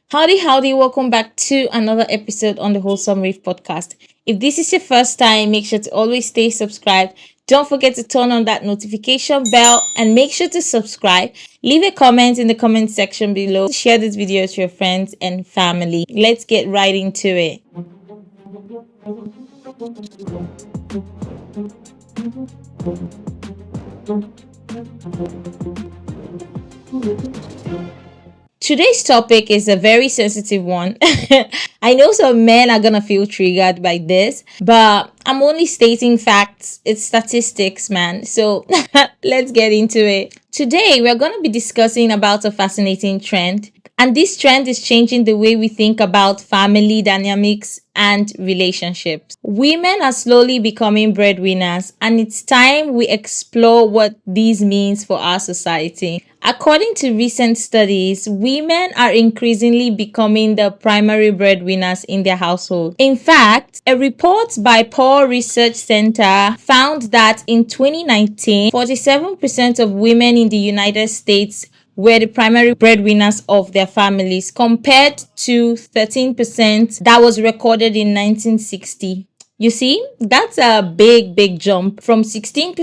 Howdy, howdy, welcome back to another episode on the Wholesome Wave podcast. If this is your first time, make sure to always stay subscribed. Don't forget to turn on that notification bell and make sure to subscribe. Leave a comment in the comment section below. Share this video to your friends and family. Let's get right into it. Today's topic is a very sensitive one. I know some men are gonna feel triggered by this, but I'm only stating facts. It's statistics, man. So let's get into it. Today, we're gonna be discussing about a fascinating trend. And this trend is changing the way we think about family dynamics and relationships. Women are slowly becoming breadwinners, and it's time we explore what this means for our society. According to recent studies, women are increasingly becoming the primary breadwinners in their household. In fact, a report by Pew Research Center found that in 2019, 47% of women in the United States were the primary breadwinners of their families, compared to 13% that was recorded in 1960. You see, that's a big jump from 16%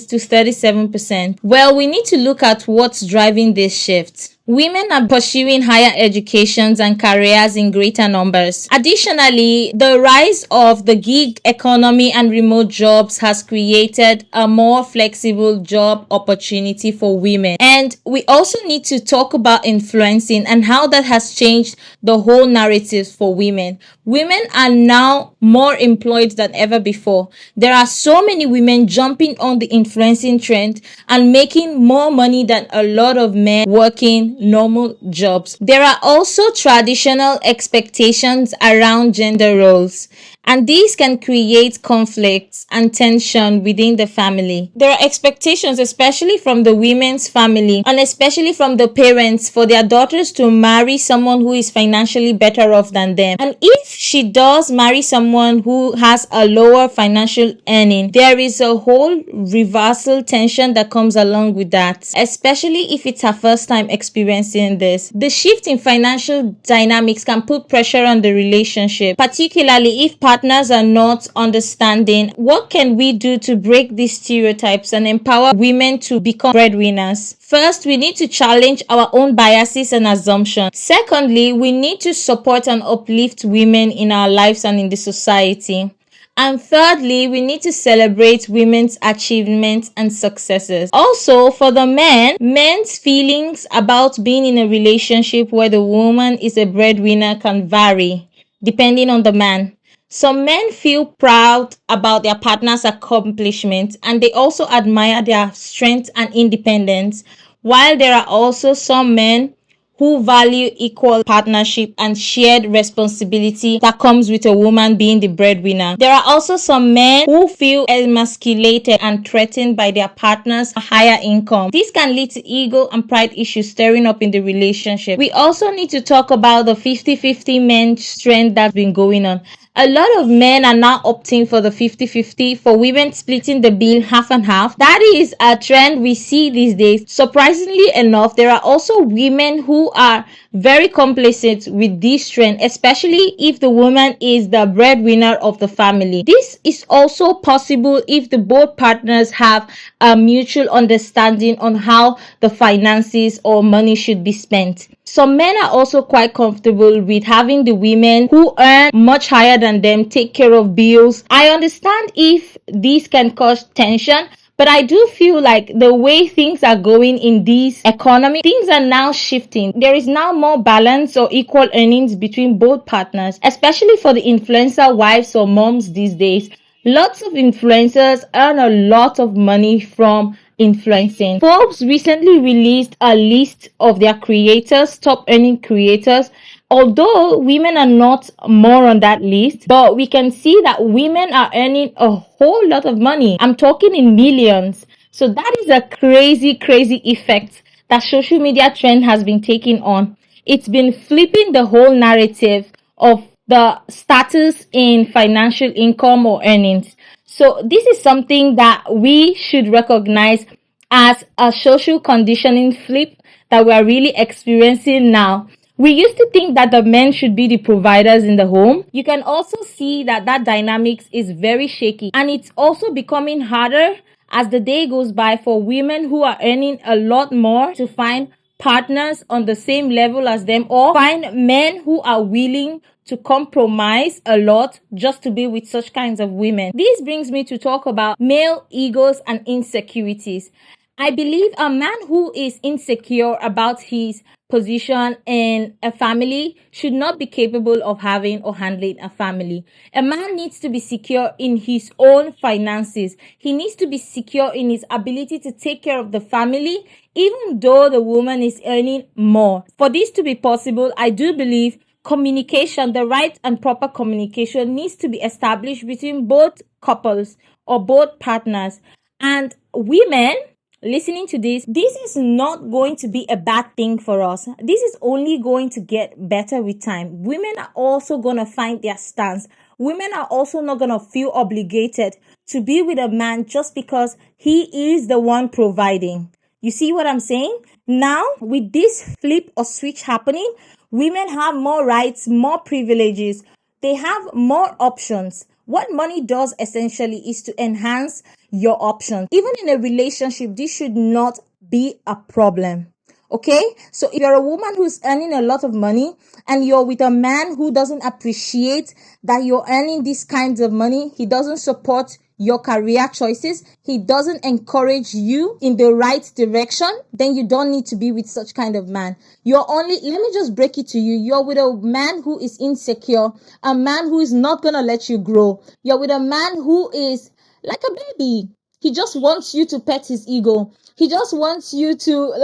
to 37%. Well, we need to look at what's driving this shift. Women are pursuing higher educations and careers in greater numbers. Additionally, the rise of the gig economy and remote jobs has created a more flexible job opportunity for women. And we also need to talk about influencing and how that has changed the whole narrative for women. Women are now more employed than ever before. There are so many women jumping on the influencing trend and making more money than a lot of men working normal jobs. There are also traditional expectations around gender roles, and these can create conflicts and tension within the family. There are expectations, especially from the women's family and especially from the parents, for their daughters to marry someone who is financially better off than them. And if she does marry someone who has a lower financial earning, there is a whole reversal tension that comes along with that, especially if it's her first time experiencing this. The shift in financial dynamics can put pressure on the relationship, particularly if partners are not understanding. What can we do to break these stereotypes and empower women to become breadwinners? First, we need to challenge our own biases and assumptions. Secondly, we need to support and uplift women in our lives and in the society. And thirdly, we need to celebrate women's achievements and successes. Also, for the men's feelings about being in a relationship where the woman is a breadwinner can vary depending on the man. Some men feel proud about their partner's accomplishments and they also admire their strength and independence, while there are also some men who value equal partnership and shared responsibility that comes with a woman being the breadwinner. There are also some men who feel emasculated and threatened by their partner's higher income. This can lead to ego and pride issues stirring up in the relationship. We also need to talk about the 50-50 men's trend that's been going on. A lot of men are now opting for the 50-50, for women splitting the bill half and half. That is a trend we see these days. Surprisingly enough, there are also women who are very complacent with this trend, especially if the woman is the breadwinner of the family. This is also possible if the both partners have a mutual understanding on how the finances or money should be spent. Some men are also quite comfortable with having the women who earn much higher than them take care of bills. I understand if this can cause tension, but I do feel like the way things are going in this economy, things are now shifting. There is now more balance or equal earnings between both partners, especially for the influencer wives or moms these days. Lots of influencers earn a lot of money from influencing. Forbes recently released a list of their creators, top earning creators. Although women are not more on that list, but we can see that women are earning a whole lot of money. I'm talking in millions. So that is a crazy effect that social media trend has been taking on. It's been flipping the whole narrative of the status in financial income or earnings. So this is something that we should recognize as a social conditioning flip that we are really experiencing now. We used to think that the men should be the providers in the home. You can also see that that dynamics is very shaky, and it's also becoming harder as the day goes by for women who are earning a lot more to find partners on the same level as them, or find men who are willing to compromise a lot just to be with such kinds of women. This brings me to talk about male egos and insecurities. I believe a man who is insecure about his position in a family should not be capable of having or handling a family. A man needs to be secure in his own finances. He needs to be secure in his ability to take care of the family, even though the woman is earning more. For this to be possible, I do believe communication, the right and proper communication, needs to be established between both couples or both partners. And women listening to this is not going to be a bad thing for us. This is only going to get better with time. Women are also going to find their stance. Women are also not going to feel obligated to be with a man just because he is the one providing. You see what I'm saying? Now, with this flip or switch happening, women have more rights, more privileges. They have more options. What money does essentially is to enhance your options. Even in a relationship, this should not be a problem. Okay? So if you're a woman who's earning a lot of money and you're with a man who doesn't appreciate that you're earning these kinds of money, he doesn't support your career choices, he doesn't encourage you in the right direction, then you don't need to be with such kind of man. Let me just break it to you. You're with a man who is insecure, a man who is not going to let you grow. You're with a man who is like a baby. He just wants you to pet his ego. He just wants you to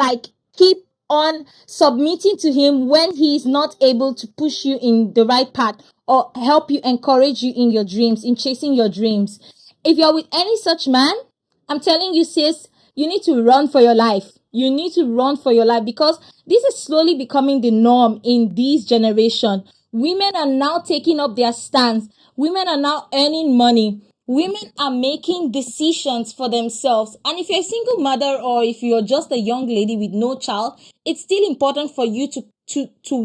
keep on submitting to him when he is not able to push you in the right path or help you, encourage you in your dreams, in chasing your dreams. If you're with any such man, I'm telling you, sis, you need to run for your life. You need to run for your life, because this is slowly becoming the norm in this generation. Women are now taking up their stance. Women are now earning money. Women are making decisions for themselves. And if you're a single mother, or if you're just a young lady with no child, it's still important for you to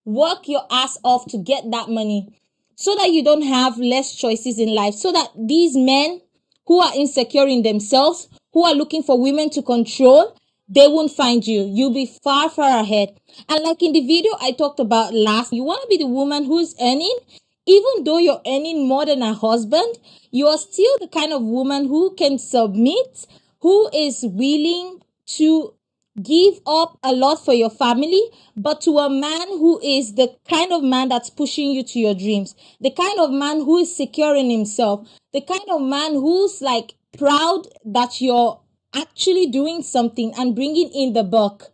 work your ass off to get that money, so that you don't have less choices in life, so that these men who are insecure in themselves, who are looking for women to control, they won't find you. You'll be far, far ahead. And like in the video I talked about last, you want to be the woman who's earning. Even though you're earning more than a husband, you are still the kind of woman who can submit, who is willing to give up a lot for your family, but to a man who is the kind of man that's pushing you to your dreams, the kind of man who is secure in himself, the kind of man who's proud that you're actually doing something and bringing in the buck.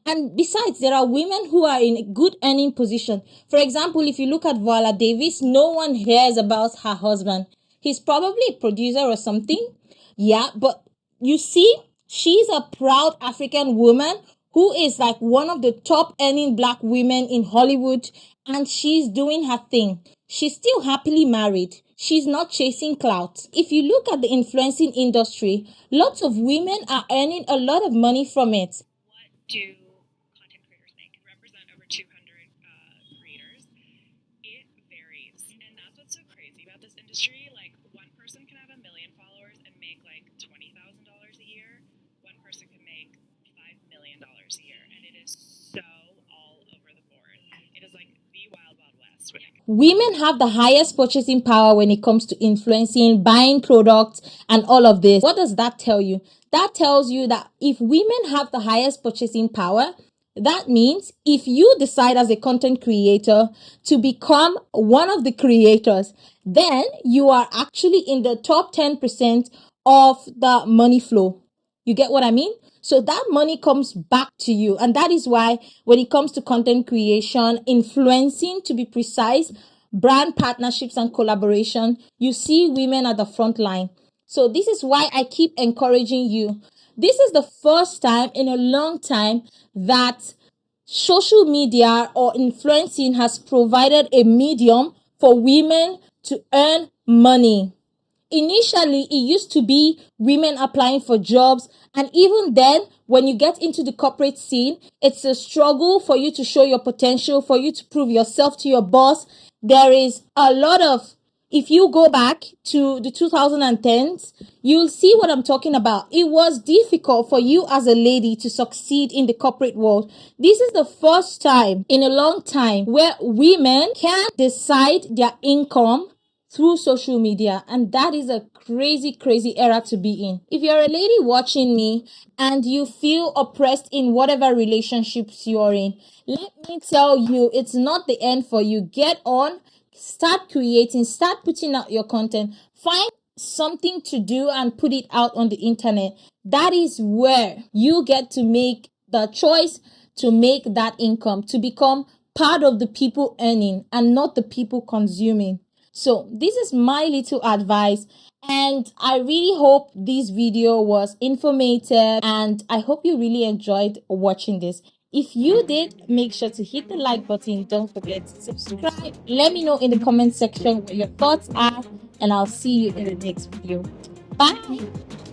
And besides, there are women who are in a good earning position. For example, if you look at Viola Davis, no one hears about her husband. He's probably a producer or something. Yeah, but you see, she's a proud African woman who is one of the top earning black women in Hollywood, and she's doing her thing. She's still happily married. She's not chasing clout. If you look at the influencing industry, lots of women are earning a lot of money from it. What do content creators make? Represent over 200 creators. It varies. And that's what's so crazy about this industry. One person can have 1 million followers and make $20,000 a year. One person can make $5 million a year. And it is so all over the board. It is the wild, wild west. Women have the highest purchasing power when it comes to influencing, buying products, and all of this. What does that tell you? That tells you that if women have the highest purchasing power, that means if you decide as a content creator to become one of the creators, then you are actually in the top 10% of the money flow. You get what I mean? So that money comes back to you. And that is why when it comes to content creation, influencing, to be precise, brand partnerships and collaboration, you see women at the front line. So this is why I keep encouraging you. This is the first time in a long time that social media or influencing has provided a medium for women to earn money. Initially, it used to be women applying for jobs. And even then, when you get into the corporate scene, it's a struggle for you to show your potential, for you to prove yourself to your boss. There is a lot of, if you go back to the 2010s, you'll see what I'm talking about. It was difficult for you as a lady to succeed in the corporate world. This is the first time in a long time where women can decide their income through social media, and that is a crazy era to be in. If you're a lady watching me and you feel oppressed in whatever relationships you're in, let me tell you, it's not the end for you. Get on, start creating, start putting out your content, find something to do and put it out on the internet. That is where you get to make the choice to make that income, to become part of the people earning and not the people consuming. So this is my little advice, and I really hope this video was informative, and I hope you really enjoyed watching this. If you did, make sure to hit the like button. Don't forget to subscribe. Let me know in the comment section what your thoughts are, and I'll see you in the next video. Bye.